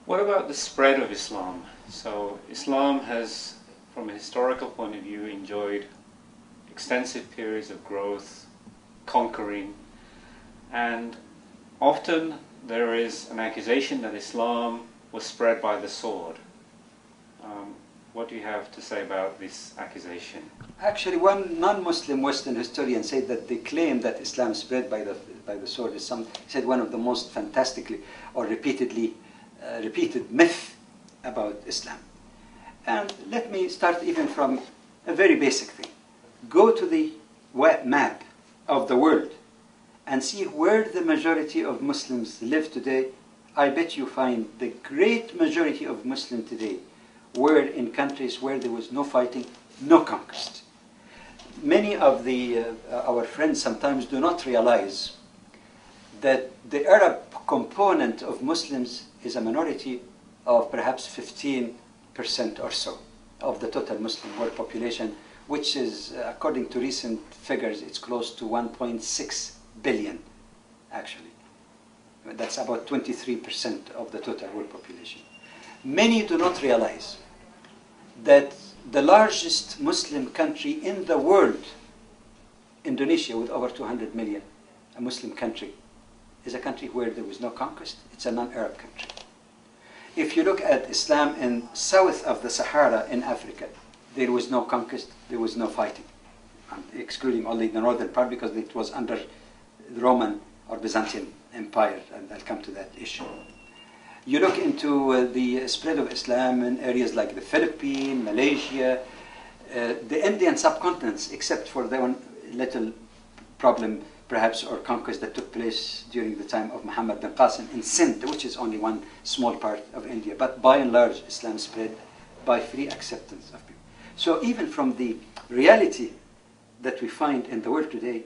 What about the spread of Islam? So Islam has, from a historical point of view, enjoyed extensive periods of growth, conquering, and often there is an accusation that Islam was spread by the sword. What do you have to say about this accusation? Actually, one non-Muslim Western historian said that the claim that Islam spread by the sword is one of the most fantastically or repeated myth about Islam. And let me start even from a very basic thing. Go to the map of the world and see where the majority of Muslims live today. I bet you find the great majority of Muslims today were in countries where there was no fighting, no conquest. Many of our friends sometimes do not realize that the Arab component of Muslims is a minority of perhaps 15% or so of the total Muslim world population, which is, according to recent figures, it's close to 1.6 billion, actually. That's about 23% of the total world population. Many do not realize that the largest Muslim country in the world, Indonesia, with over 200 million, a Muslim country, is a country where there was no conquest. It's a non-Arab country. If you look at Islam in south of the Sahara in Africa, there was no conquest, there was no fighting. I'm excluding only the northern part because it was under the Roman or Byzantine Empire, and I'll come to that issue. You look into the spread of Islam in areas like the Philippines, Malaysia, the Indian subcontinents, except for the one little problem perhaps or conquest that took place during the time of Muhammad bin Qasim in Sindh, which is only one small part of India. But by and large, Islam spread by free acceptance of people. So even from the reality that we find in the world today,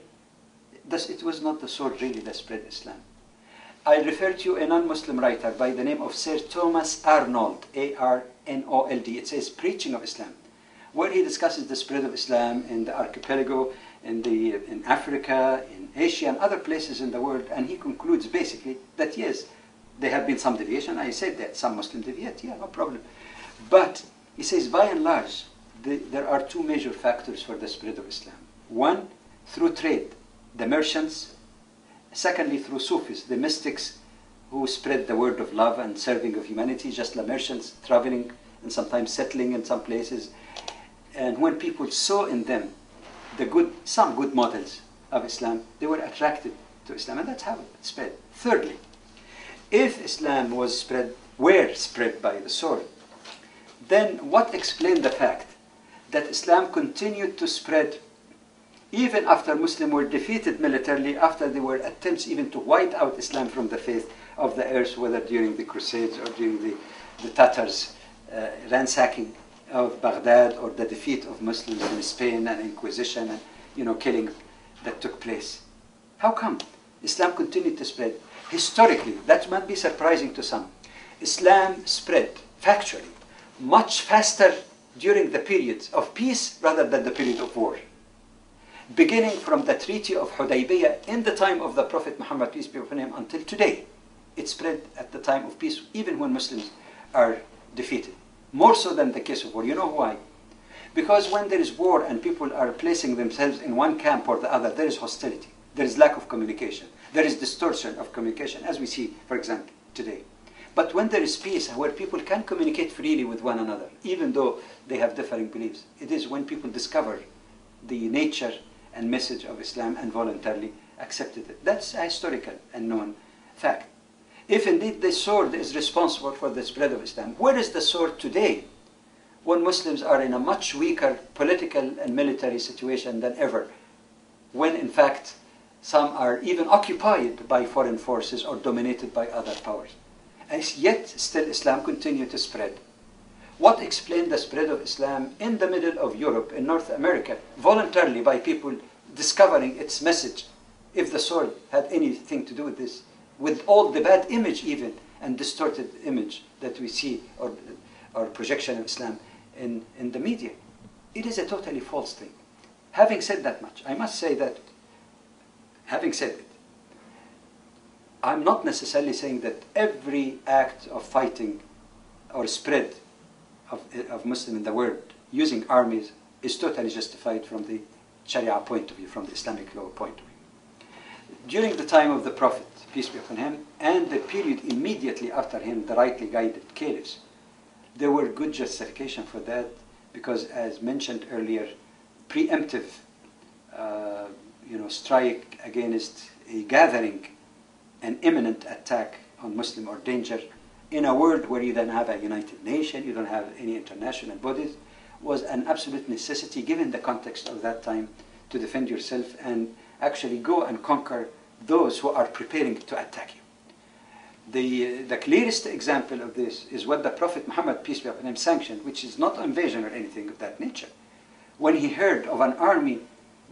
it was not the sword really that spread Islam. I refer to a non-Muslim writer by the name of Sir Thomas Arnold, A-R-N-O-L-D. It says Preaching of Islam, where he discusses the spread of Islam in the archipelago, in Africa, in Asia, and other places in the world, and he concludes basically that yes, there have been some deviation. I said that some Muslims deviate, yeah, no problem. But he says by and large, there are two major factors for the spread of Islam. One, through trade, the merchants. Secondly, through Sufis, the mystics who spread the word of love and serving of humanity, just like merchants traveling and sometimes settling in some places. And when people saw in them some good models of Islam, they were attracted to Islam, and that's how it spread. Thirdly, if Islam were spread by the sword, then what explained the fact that Islam continued to spread even after Muslims were defeated militarily, after there were attempts even to wipe out Islam from the face of the earth, whether during the Crusades or during the Tatars' ransacking of Baghdad, or the defeat of Muslims in Spain and Inquisition and killing that took place. How come Islam continued to spread? Historically, that might be surprising to some. Islam spread factually much faster during the periods of peace rather than the period of war. Beginning from the Treaty of Hudaybiyah in the time of the Prophet Muhammad, peace be upon him, until today, it spread at the time of peace, even when Muslims are defeated. More so than the case of war. You know why? Because when there is war and people are placing themselves in one camp or the other, there is hostility, there is lack of communication, there is distortion of communication, as we see, for example, today. But when there is peace, where people can communicate freely with one another, even though they have differing beliefs, it is when people discover the nature and message of Islam and voluntarily accepted it. That's a historical and known fact. If indeed the sword is responsible for the spread of Islam, where is the sword today when Muslims are in a much weaker political and military situation than ever, when in fact some are even occupied by foreign forces or dominated by other powers? And yet still Islam continued to spread. What explained the spread of Islam in the middle of Europe, in North America, voluntarily by people discovering its message, if the sword had anything to do with this, with all the bad image even, and distorted image that we see, or projection of Islam in the media? It is a totally false thing. Having said that much, I must say that, having said it, I'm not necessarily saying that every act of fighting or spread of Muslim in the world using armies is totally justified from the Sharia point of view, from the Islamic law point of view. During the time of the Prophet, peace be upon him, and the period immediately after him, the rightly guided caliphs, there were good justification for that, because as mentioned earlier, preemptive strike against a gathering, an imminent attack on Muslim or danger in a world where you don't have a United Nations, you don't have any international bodies, was an absolute necessity given the context of that time to defend yourself and actually go and conquer those who are preparing to attack you. The clearest example of this is what the Prophet Muhammad, peace be upon him, sanctioned, which is not invasion or anything of that nature. When he heard of an army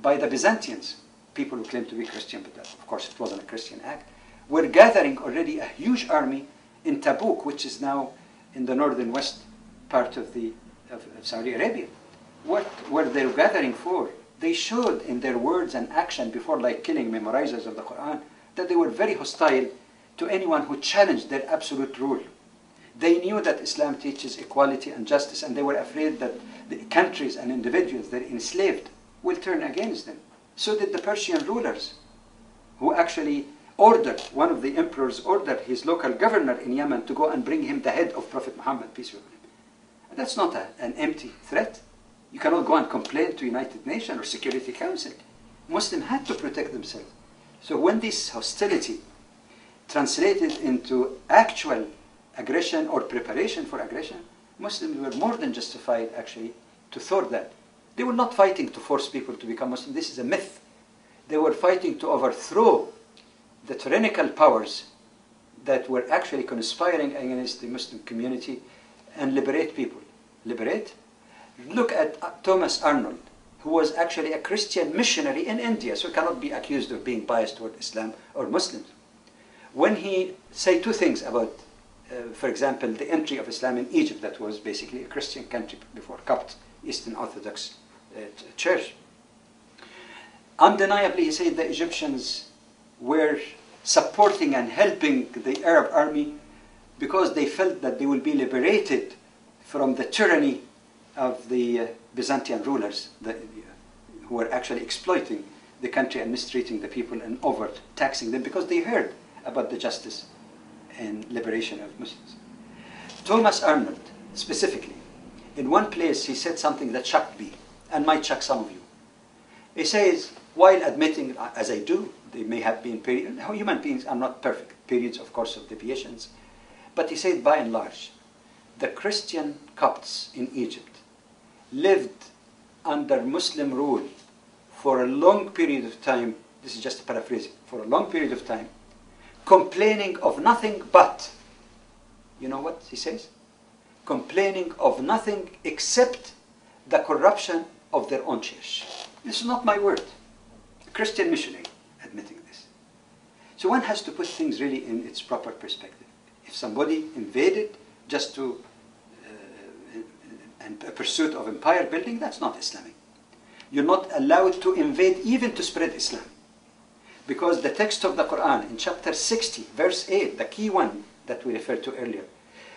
by the Byzantines, people who claim to be Christian, but that, of course it wasn't a Christian act, were gathering already a huge army in Tabuk, which is now in the northern west part of Saudi Arabia. What were they gathering for? They showed in their words and action before, like killing memorizers of the Qur'an, that they were very hostile to anyone who challenged their absolute rule. They knew that Islam teaches equality and justice, and they were afraid that the countries and individuals that enslaved will turn against them. So did the Persian rulers, who actually ordered, one of the emperors ordered his local governor in Yemen to go and bring him the head of Prophet Muhammad, peace be upon him. And that's not an empty threat. You cannot go and complain to United Nations or Security Council. Muslims had to protect themselves. So when this hostility translated into actual aggression or preparation for aggression, Muslims were more than justified actually to thwart that. They were not fighting to force people to become Muslim. This is a myth. They were fighting to overthrow the tyrannical powers that were actually conspiring against the Muslim community and liberate people. Liberate? Look at Thomas Arnold, who was actually a Christian missionary in India, so cannot be accused of being biased toward Islam or Muslims. When he said two things about, for example, the entry of Islam in Egypt, that was basically a Christian country before, Copt, Eastern Orthodox Church. Undeniably, he said the Egyptians were supporting and helping the Arab army because they felt that they will be liberated from the tyranny of the Byzantine rulers who were actually exploiting the country and mistreating the people and overtaxing them, because they heard about the justice and liberation of Muslims. Thomas Arnold, specifically, in one place he said something that shocked me and might shock some of you. He says, while admitting, as I do, there may have been periods, human beings are not perfect, periods of course of deviations, but he said by and large, the Christian Copts in Egypt lived under Muslim rule for a long period of time, this is just a paraphrasing, for a long period of time, complaining of nothing but, you know what he says? Complaining of nothing except the corruption of their own church. This is not my word. A Christian missionary admitting this. So one has to put things really in its proper perspective. If somebody invaded just to in pursuit of empire building, that's not Islamic. You're not allowed to invade even to spread Islam. Because the text of the Qur'an in chapter 60, verse 8, the key one that we referred to earlier,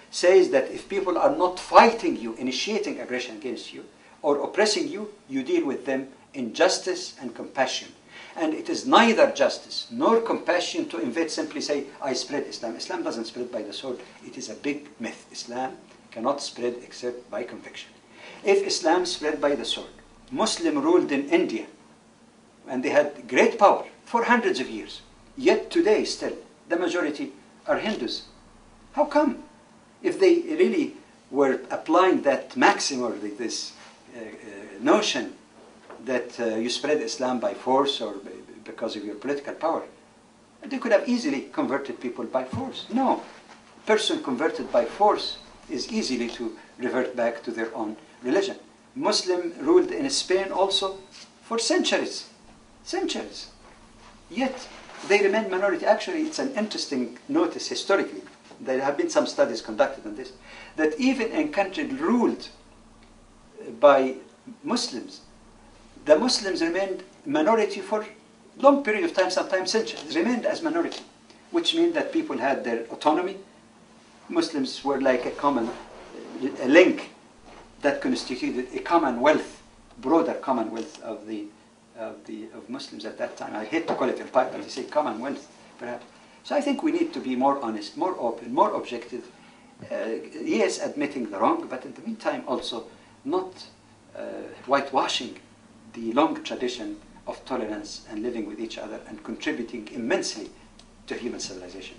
says that if people are not fighting you, initiating aggression against you, or oppressing you, you deal with them in justice and compassion. And it is neither justice nor compassion to invade, simply say, I spread Islam. Islam doesn't spread by the sword. It is a big myth. Islam cannot spread except by conviction. If Islam spread by the sword, Muslim ruled in India, and they had great power for hundreds of years, yet today still, the majority are Hindus. How come? If they really were applying that maxim or this notion that you spread Islam by force or because of your political power, they could have easily converted people by force. No, a person converted by force is easily to revert back to their own religion. Muslim ruled in Spain also for centuries, yet they remain minority. Actually, it's an interesting notice historically. There have been some studies conducted on this, that even in countries ruled by Muslims, the Muslims remained minority for a long period of time, sometimes centuries, remained as minority, which means that people had their autonomy. Muslims were like a common a link that constituted a commonwealth, broader commonwealth of Muslims at that time. I hate to call it empire, but I say commonwealth, perhaps. So I think we need to be more honest, more open, more objective. Yes, admitting the wrong, but in the meantime also not whitewashing the long tradition of tolerance and living with each other and contributing immensely to human civilization.